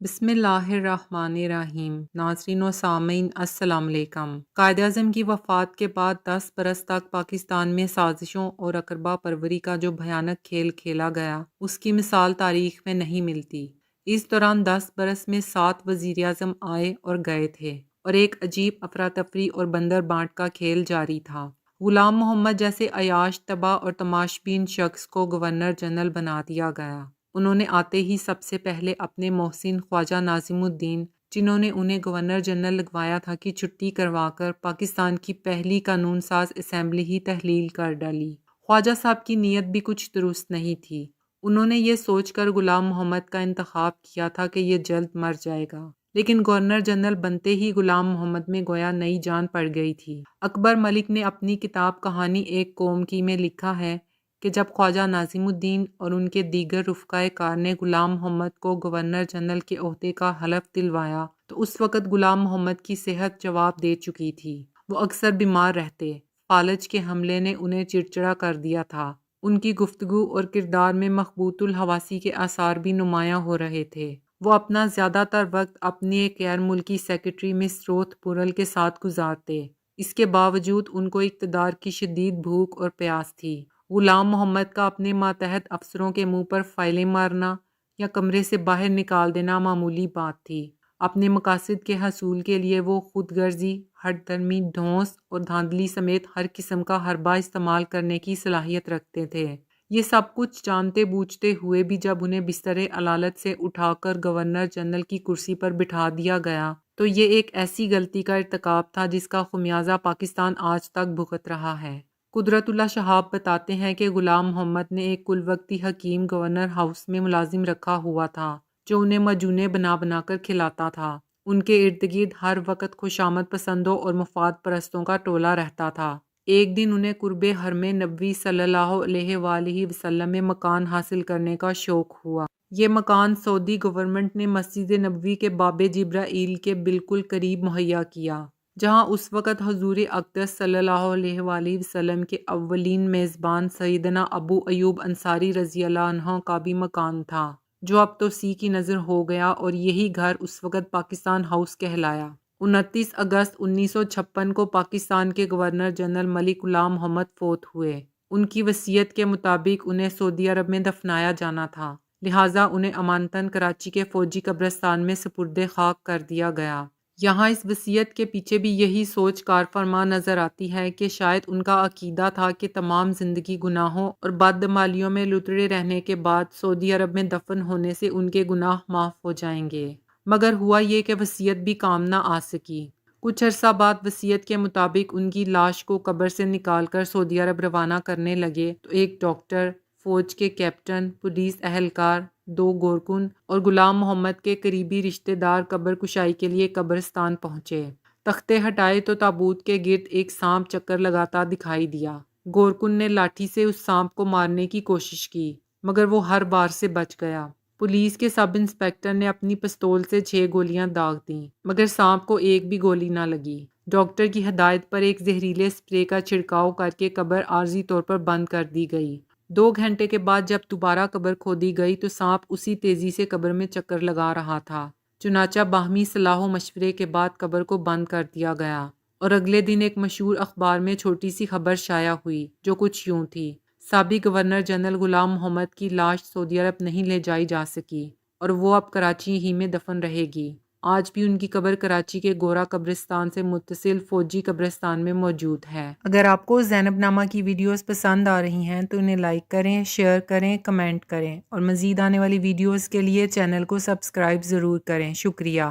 بسم اللہ الرحمن الرحیم۔ ناظرین و سامعین السلام علیکم۔ قائد اعظم کی وفات کے بعد 10 برس تک پاکستان میں سازشوں اور اقربا پروری کا جو بھیانک کھیل کھیلا گیا اس کی مثال تاریخ میں نہیں ملتی۔ اس دوران 10 برس میں 7 وزیر اعظم آئے اور گئے تھے اور ایک عجیب افراتفری اور بندر بانٹ کا کھیل جاری تھا۔ غلام محمد جیسے عیاش طبع اور تماشبین شخص کو گورنر جنرل بنا دیا گیا۔ انہوں نے آتے ہی سب سے پہلے اپنے محسن خواجہ ناظم الدین، جنہوں نے انہیں گورنر جنرل لگوایا تھا، کی چھٹی کروا کر پاکستان کی پہلی قانون ساز اسمبلی ہی تحلیل کر ڈالی۔ خواجہ صاحب کی نیت بھی کچھ درست نہیں تھی۔ انہوں نے یہ سوچ کر غلام محمد کا انتخاب کیا تھا کہ یہ جلد مر جائے گا، لیکن گورنر جنرل بنتے ہی غلام محمد میں گویا نئی جان پڑ گئی تھی۔ اکبر ملک نے اپنی کتاب کہانی ایک قوم کی میں لکھا ہے کہ جب خواجہ ناظم الدین اور ان کے دیگر رفقائے کار نے غلام محمد کو گورنر جنرل کے عہدے کا حلف دلوایا تو اس وقت غلام محمد کی صحت جواب دے چکی تھی۔ وہ اکثر بیمار رہتے، فالج کے حملے نے انہیں چڑچڑا کر دیا تھا۔ ان کی گفتگو اور کردار میں مخبوط الحواسی کے آثار بھی نمایاں ہو رہے تھے۔ وہ اپنا زیادہ تر وقت اپنی ایک غیر ملکی سیکرٹری مس روتھ پورل کے ساتھ گزارتے۔ اس کے باوجود ان کو اقتدار کی شدید بھوک اور پیاس تھی۔ غلام محمد کا اپنے ماتحت افسروں کے منہ پر فائلیں مارنا یا کمرے سے باہر نکال دینا معمولی بات تھی۔ اپنے مقاصد کے حصول کے لیے وہ خود غرضی، ہٹ درمی، ڈھونس اور دھاندلی سمیت ہر قسم کا حربہ استعمال کرنے کی صلاحیت رکھتے تھے۔ یہ سب کچھ جانتے بوجھتے ہوئے بھی جب انہیں بستر علالت سے اٹھا کر گورنر جنرل کی کرسی پر بٹھا دیا گیا تو یہ ایک ایسی غلطی کا ارتکاب تھا جس کا خمیازہ پاکستان آج تک بھگت رہا ہے۔ قدرت اللہ شہاب بتاتے ہیں کہ غلام محمد نے ایک کل وقتی حکیم گورنر ہاؤس میں ملازم رکھا ہوا تھا جو انہیں مجونے بنا بنا کر کھلاتا تھا۔ ان کے ارد گرد ہر وقت خوشامد پسندوں اور مفاد پرستوں کا ٹولہ رہتا تھا۔ ایک دن انہیں قرب حرم نبوی صلی اللہ علیہ وآلہ وسلم میں مکان حاصل کرنے کا شوق ہوا۔ یہ مکان سعودی گورنمنٹ نے مسجد نبوی کے باب جبرائیل کے بالکل قریب مہیا کیا، جہاں اس وقت حضور اقدس صلی اللہ علیہ وآلہ وسلم کے اولین میزبان سیدنا ابو ایوب انصاری رضی اللہ عنہ کا بھی مکان تھا، جو اب توسیع کی نظر ہو گیا اور یہی گھر اس وقت پاکستان ہاؤس کہلایا۔ 29 اگست 1956 کو پاکستان کے گورنر جنرل ملک غلام محمد فوت ہوئے۔ ان کی وصیت کے مطابق انہیں سعودی عرب میں دفنایا جانا تھا، لہٰذا انہیں امانتاً کراچی کے فوجی قبرستان میں سپرد خاک کر دیا گیا۔ یہاں اس وصیت کے پیچھے بھی یہی سوچ کار فرما نظر آتی ہے کہ شاید ان کا عقیدہ تھا کہ تمام زندگی گناہوں اور بدعمالیوں میں لتڑے رہنے کے بعد سعودی عرب میں دفن ہونے سے ان کے گناہ معاف ہو جائیں گے، مگر ہوا یہ کہ وصیت بھی کام نہ آ سکی۔ کچھ عرصہ بعد وصیت کے مطابق ان کی لاش کو قبر سے نکال کر سعودی عرب روانہ کرنے لگے تو ایک ڈاکٹر، فوج کے کیپٹن، پولیس اہلکار، 2 کارکن اور غلام محمد کے قریبی رشتہ دار قبر کشائی کے لیے قبرستان پہنچے۔ تختے ہٹائے تو تابوت کے گرد ایک سانپ چکر لگاتا دکھائی دیا۔ گورکن نے لاٹھی سے اس سانپ کو مارنے کی کوشش کی، مگر وہ ہر بار سے بچ گیا۔ پولیس کے سب انسپکٹر نے اپنی پستول سے 6 گولیاں داغ دیں، مگر سانپ کو ایک بھی گولی نہ لگی۔ ڈاکٹر کی ہدایت پر ایک زہریلے اسپرے کا چھڑکاؤ کر کے قبر عارضی طور پر بند کر دی گئی۔ 2 گھنٹے کے بعد جب دوبارہ قبر کھودی گئی تو سانپ اسی تیزی سے قبر میں چکر لگا رہا تھا۔ چنانچہ باہمی صلاح و مشورے کے بعد قبر کو بند کر دیا گیا اور اگلے دن ایک مشہور اخبار میں چھوٹی سی خبر شائع ہوئی جو کچھ یوں تھی: سابق گورنر جنرل غلام محمد کی لاش سعودی عرب نہیں لے جائی جا سکی اور وہ اب کراچی ہی میں دفن رہے گی۔ آج بھی ان کی قبر کراچی کے گورا قبرستان سے متصل فوجی قبرستان میں موجود ہے۔ اگر آپ کو زینب نامہ کی ویڈیوز پسند آ رہی ہیں تو انہیں لائک کریں، شیئر کریں، کمنٹ کریں اور مزید آنے والی ویڈیوز کے لیے چینل کو سبسکرائب ضرور کریں۔ شکریہ۔